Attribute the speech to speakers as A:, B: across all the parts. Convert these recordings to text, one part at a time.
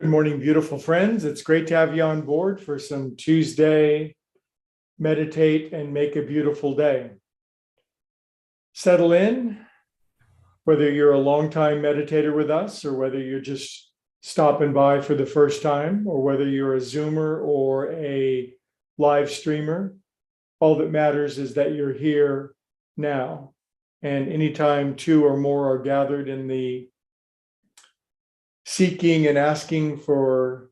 A: Good morning, beautiful friends. It's great to have you on board for some Tuesday meditate and make a beautiful day. Settle in, whether you're a longtime meditator with us or whether you're just stopping by for the first time or whether you're a Zoomer or a live streamer. All that matters is that you're here now. And anytime two or more are gathered in the seeking and asking for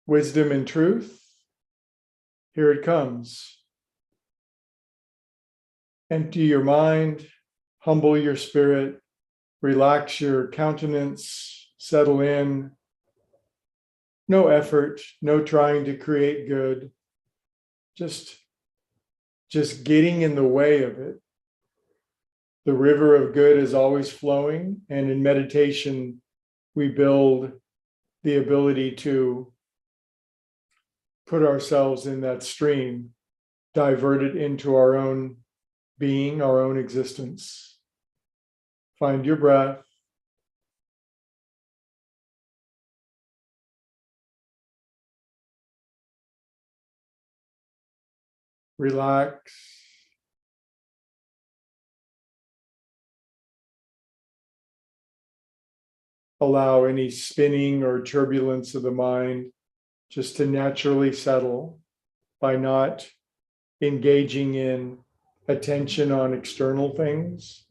A: wisdom and truth, here it comes. Empty your mind, humble your spirit, relax your countenance, settle in. No effort, no trying to create good, just getting in the way of it. The river of good is always flowing, and in meditation, we build the ability to put ourselves in that stream, divert it into our own being, our own existence. Find your breath. Relax. Allow any spinning or turbulence of the mind just to naturally settle by not engaging in attention on external things.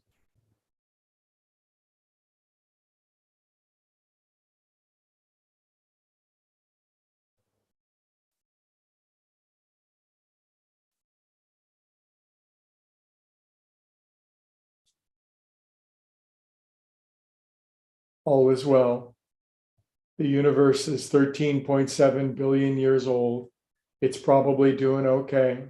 A: All is well. The universe is 13.7 billion years old. It's probably doing okay,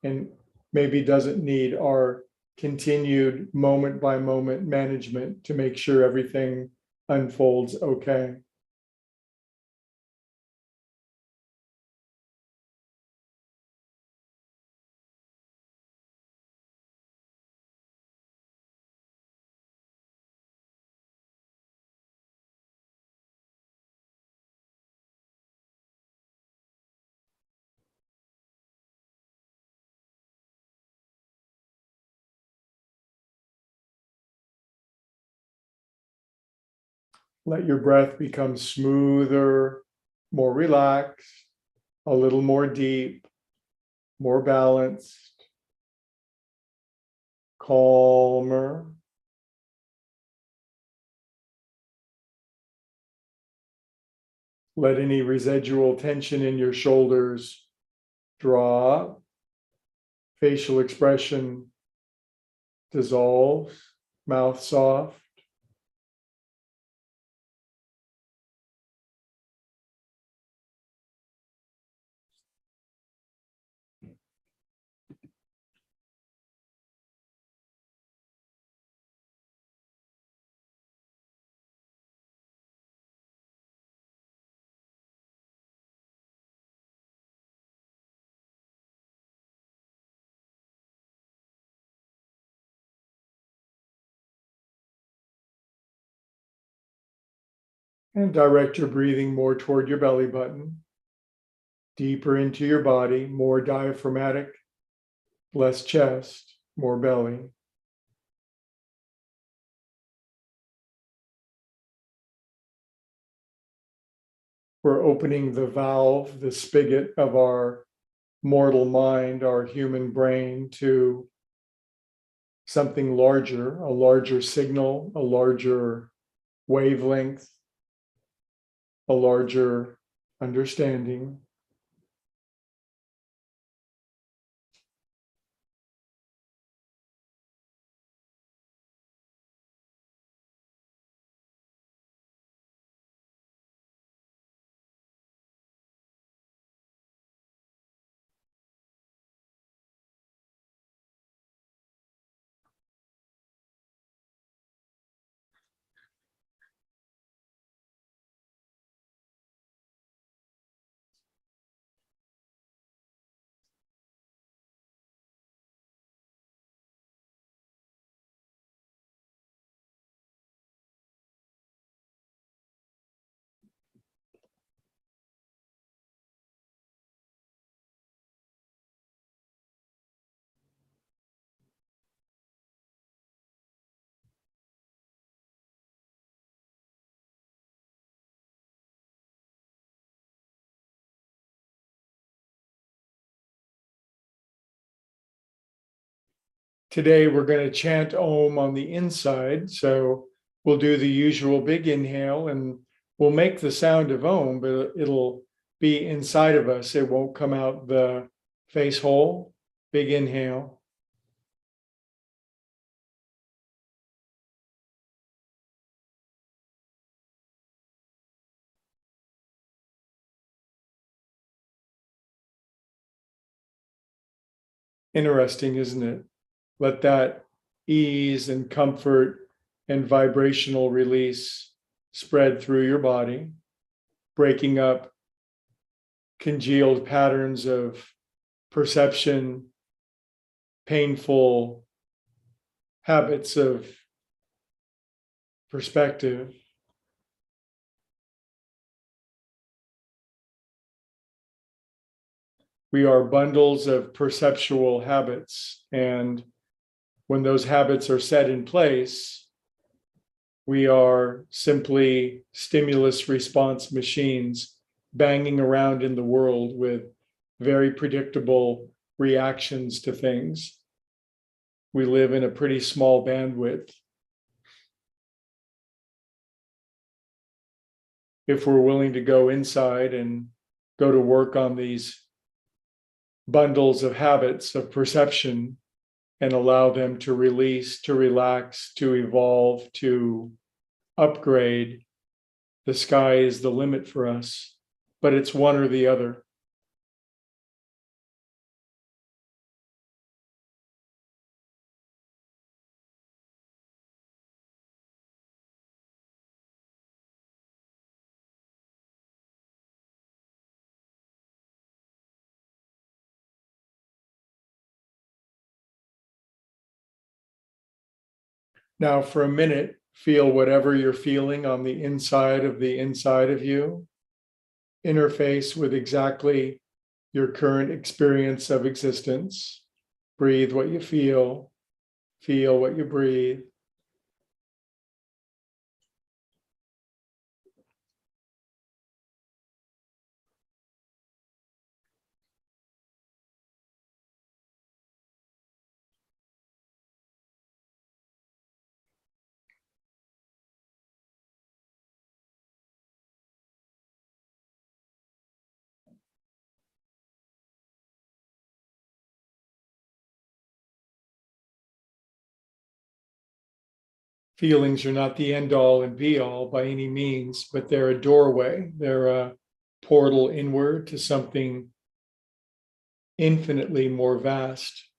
A: and maybe doesn't need our continued moment by moment management to make sure everything unfolds okay. Let your breath become smoother, more relaxed, a little more deep, more balanced, calmer. Let any residual tension in your shoulders drop. Facial expression dissolves, mouth soft. And direct your breathing more toward your belly button, deeper into your body, more diaphragmatic, less chest, more belly. We're opening the valve, the spigot of our mortal mind, our human brain, to something larger, a larger signal, a larger wavelength, a larger understanding. Today, we're going to chant Om on the inside. So we'll do the usual big inhale and we'll make the sound of Om, but it'll be inside of us. It won't come out the face hole. Big inhale. Interesting, isn't it? Let that ease and comfort and vibrational release spread through your body, breaking up congealed patterns of perception, painful habits of perspective. We are bundles of perceptual habits, and when those habits are set in place, we are simply stimulus response machines banging around in the world with very predictable reactions to things. We live in a pretty small bandwidth. If we're willing to go inside and go to work on these bundles of habits of perception and allow them to release, to relax, to evolve, to upgrade, the sky is the limit for us, but it's one or the other. Now, for a minute, feel whatever you're feeling on the inside of you, interface with exactly your current experience of existence. Breathe what you feel what you breathe. Feelings are not the end all and be all by any means, but they're a doorway. They're a portal inward to something infinitely more vast.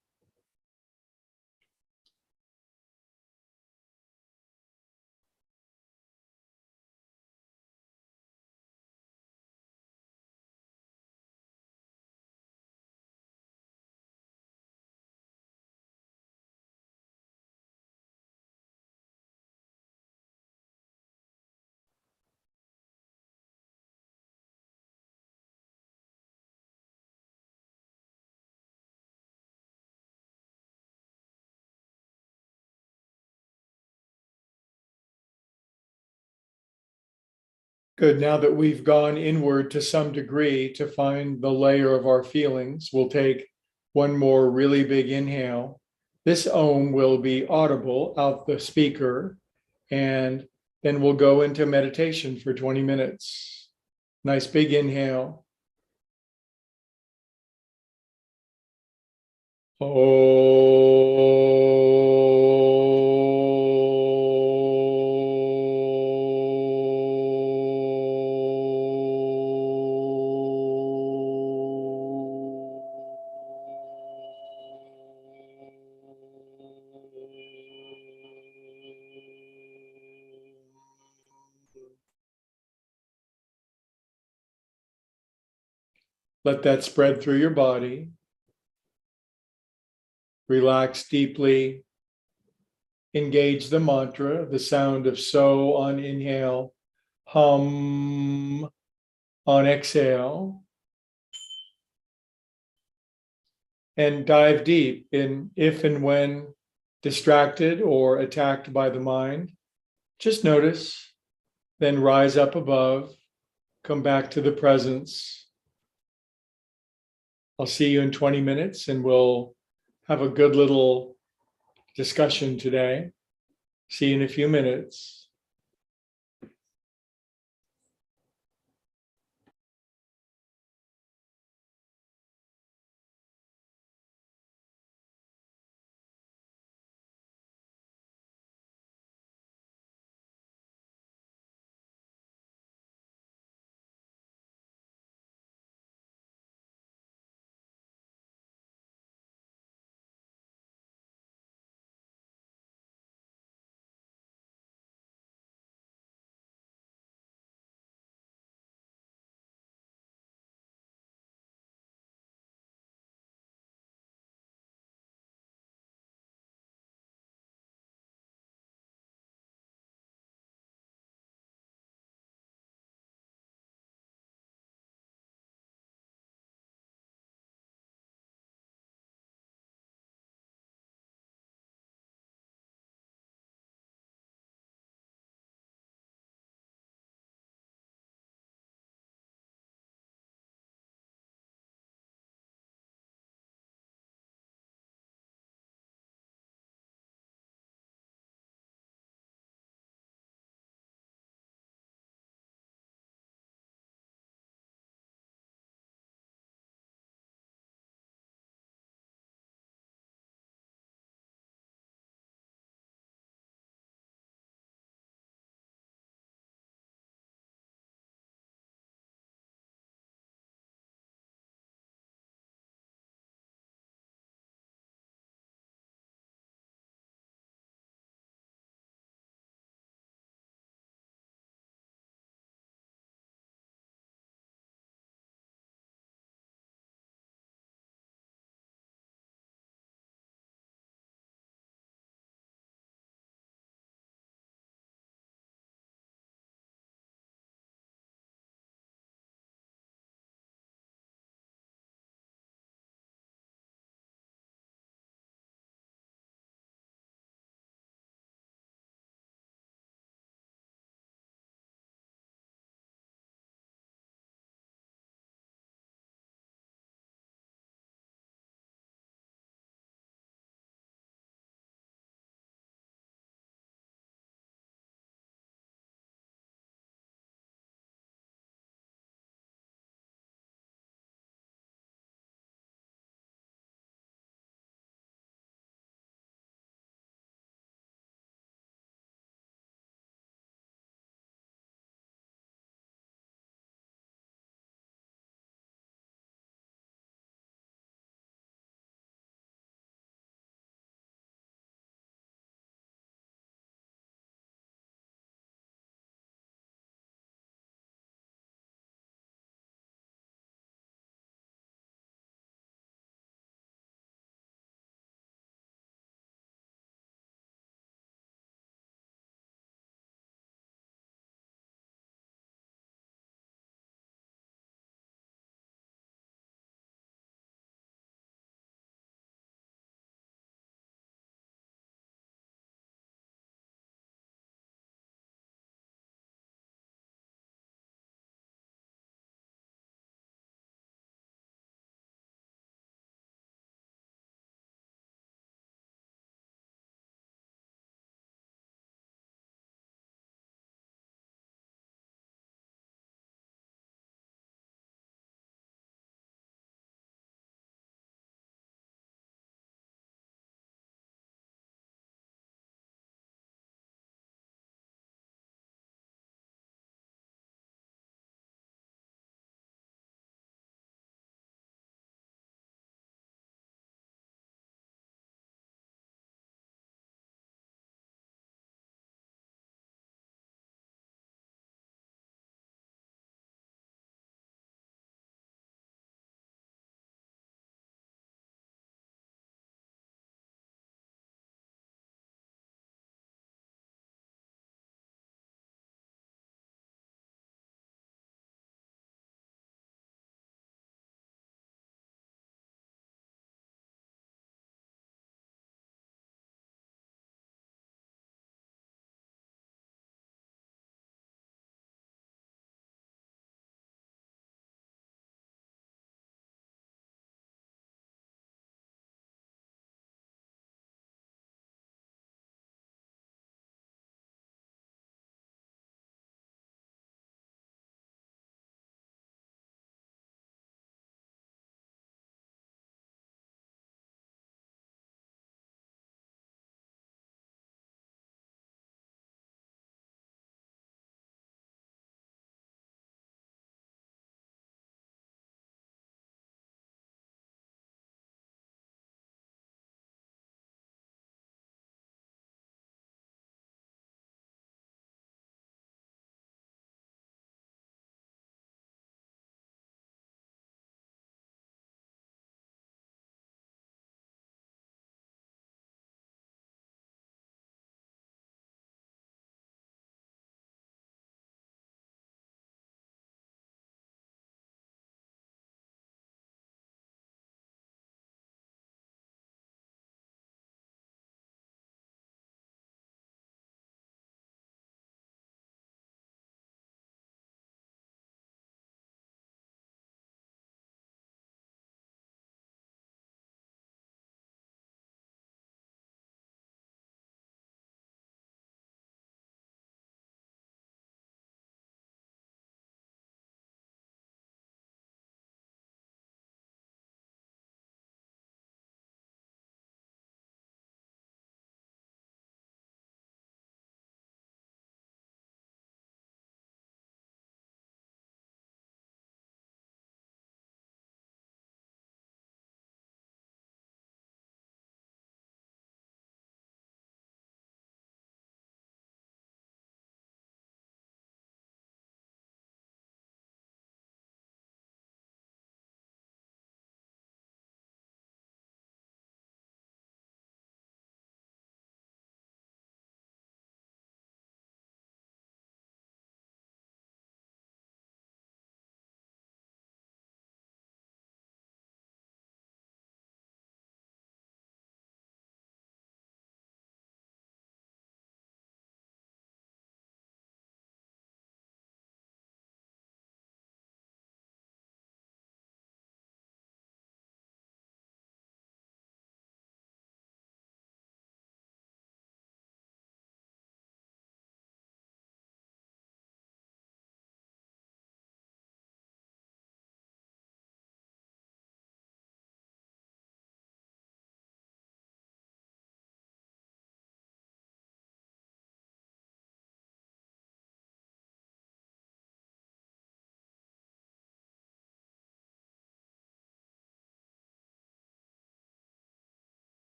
A: Good. Now that we've gone inward to some degree to find the layer of our feelings, we'll take one more really big inhale. This Om will be audible out the speaker, and then we'll go into meditation for 20 minutes. Nice big inhale. Let that spread through your body. Relax deeply. Engage the mantra, the sound of so on inhale, hum on exhale. And dive deep in if and when distracted or attacked by the mind. Just notice, then rise up above, come back to the presence. I'll see you in 20 minutes and we'll have a good little discussion today. See you in a few minutes.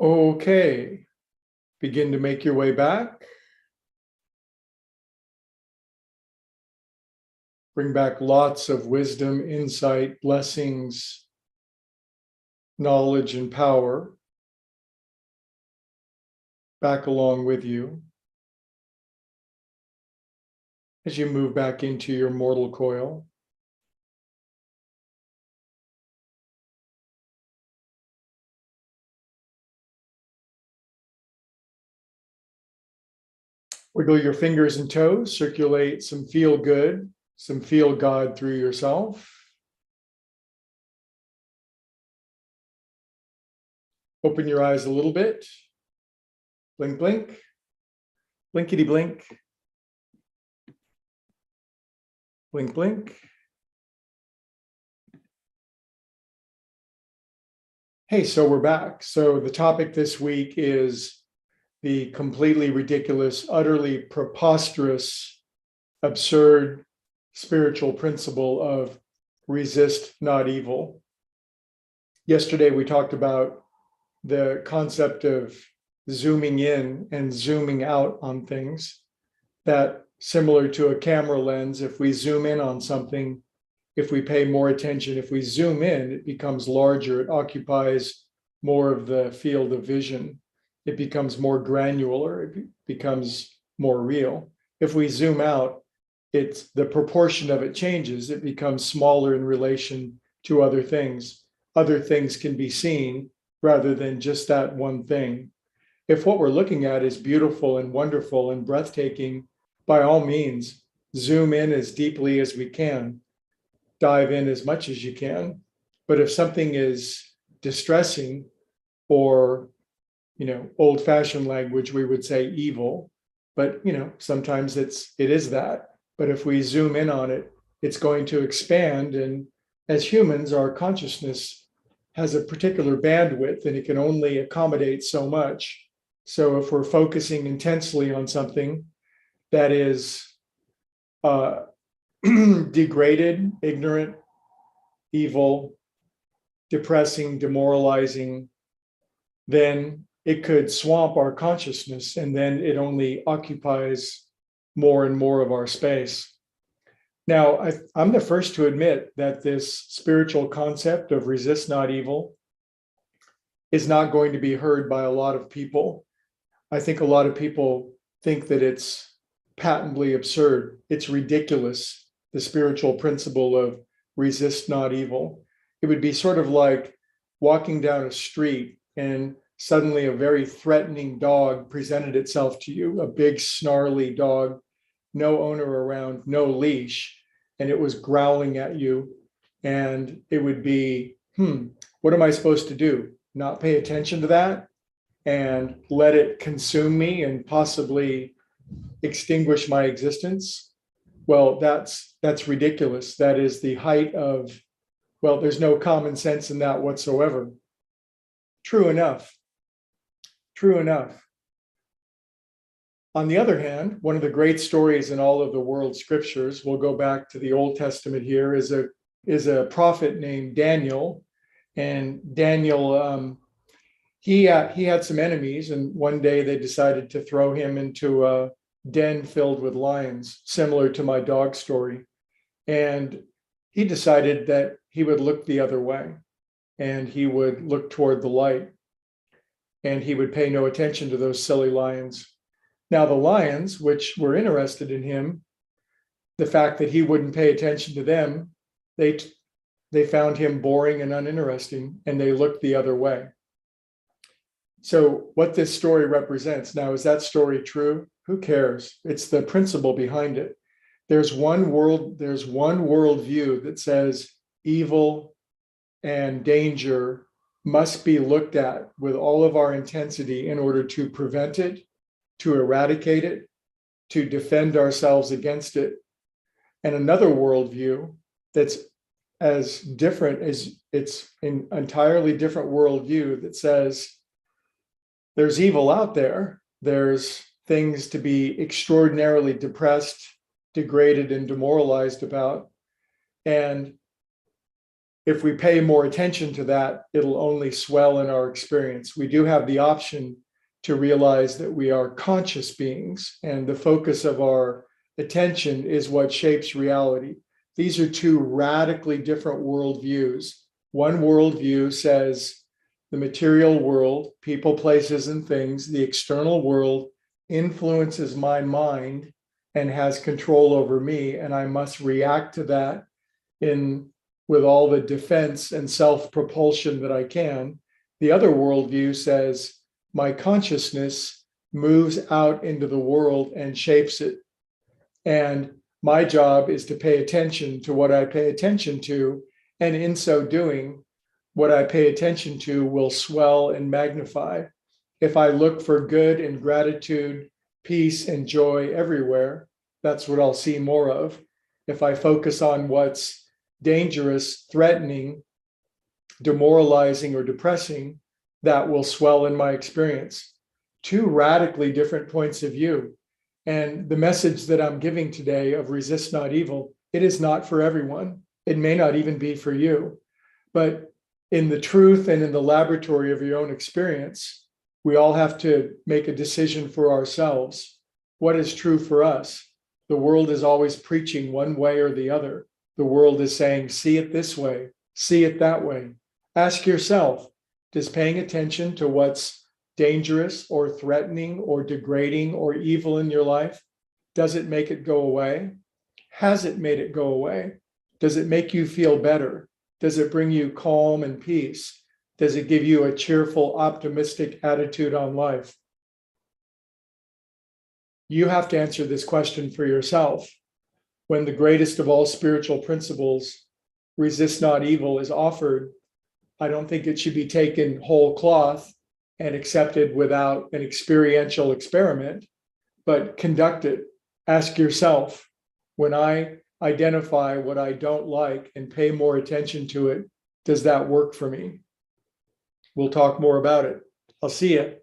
A: Okay, begin to make your way back. Bring back lots of wisdom, insight, blessings, knowledge, and power back along with you as you move back into your mortal coil. Wiggle your fingers and toes, circulate some feel good, some feel God through yourself. Open your eyes a little bit. Blink, blink, blinkety blink, blink, blink. Hey, so we're back. So the topic this week is the completely ridiculous, utterly preposterous, absurd spiritual principle of resist not evil. Yesterday, we talked about the concept of zooming in and zooming out on things, that similar to a camera lens, if we zoom in on something, if we pay more attention, if we zoom in, it becomes larger, it occupies more of the field of vision. It becomes more granular, it becomes more real. If we zoom out, it's the proportion of it changes, it becomes smaller in relation to other things. Other things can be seen rather than just that one thing. If what we're looking at is beautiful and wonderful and breathtaking, by all means, zoom in as deeply as we can, dive in as much as you can. But if something is distressing, or old-fashioned language, we would say evil, but sometimes it is that. But if we zoom in on it, it's going to expand. And as humans, our consciousness has a particular bandwidth and it can only accommodate so much. So if we're focusing intensely on something that is degraded, ignorant, evil, depressing, demoralizing, then it could swamp our consciousness, and then it only occupies more and more of our space. Now, I'm the first to admit that this spiritual concept of resist not evil is not going to be heard by a lot of people. I think a lot of people think that it's patently absurd. It's ridiculous, the spiritual principle of resist not evil. It would be sort of like walking down a street and suddenly a very threatening dog presented itself to you, a big snarly dog, no owner around, no leash, and it was growling at you. And it would be, what am I supposed to do? Not pay attention to that and let it consume me and possibly extinguish my existence? Well, that's ridiculous. That is the height of, well, there's no common sense in that whatsoever. True enough. True enough. On the other hand, one of the great stories in all of the world scriptures, we'll go back to the Old Testament here, is a prophet named Daniel. And Daniel, he had some enemies, and one day they decided to throw him into a den filled with lions, similar to my dog story. And he decided that he would look the other way, and he would look toward the light, and he would pay no attention to those silly lions. Now, the lions, which were interested in him, the fact that he wouldn't pay attention to them, they found him boring and uninteresting, and they looked the other way. So what this story represents, now, is that story true? Who cares? It's the principle behind it. There's one worldview that says evil and danger must be looked at with all of our intensity in order to prevent it, to eradicate it, to defend ourselves against it. And another worldview that's as different, as it's an entirely different worldview that says there's evil out there. There's things to be extraordinarily depressed, degraded, and demoralized about. And if we pay more attention to that, it'll only swell in our experience. We do have the option to realize that we are conscious beings, and the focus of our attention is what shapes reality. These are two radically different worldviews. One worldview says the material world, people, places, and things, the external world influences my mind and has control over me, and I must react to that with all the defense and self-propulsion that I can. The other worldview says my consciousness moves out into the world and shapes it. And my job is to pay attention to what I pay attention to. And in so doing, what I pay attention to will swell and magnify. If I look for good and gratitude, peace and joy everywhere, that's what I'll see more of. If I focus on what's dangerous, threatening, demoralizing, or depressing, that will swell in my experience. Two radically different points of view. And the message that I'm giving today of resist not evil, it is not for everyone. It may not even be for you. But in the truth and in the laboratory of your own experience, we all have to make a decision for ourselves. What is true for us? The world is always preaching one way or the other. The world is saying, see it this way, see it that way. Ask yourself, does paying attention to what's dangerous or threatening or degrading or evil in your life, does it make it go away? Has it made it go away? Does it make you feel better? Does it bring you calm and peace? Does it give you a cheerful, optimistic attitude on life? You have to answer this question for yourself. When the greatest of all spiritual principles, resist not evil, is offered, I don't think it should be taken whole cloth and accepted without an experiential experiment, but conduct it. Ask yourself, when I identify what I don't like and pay more attention to it, does that work for me? We'll talk more about it. I'll see you.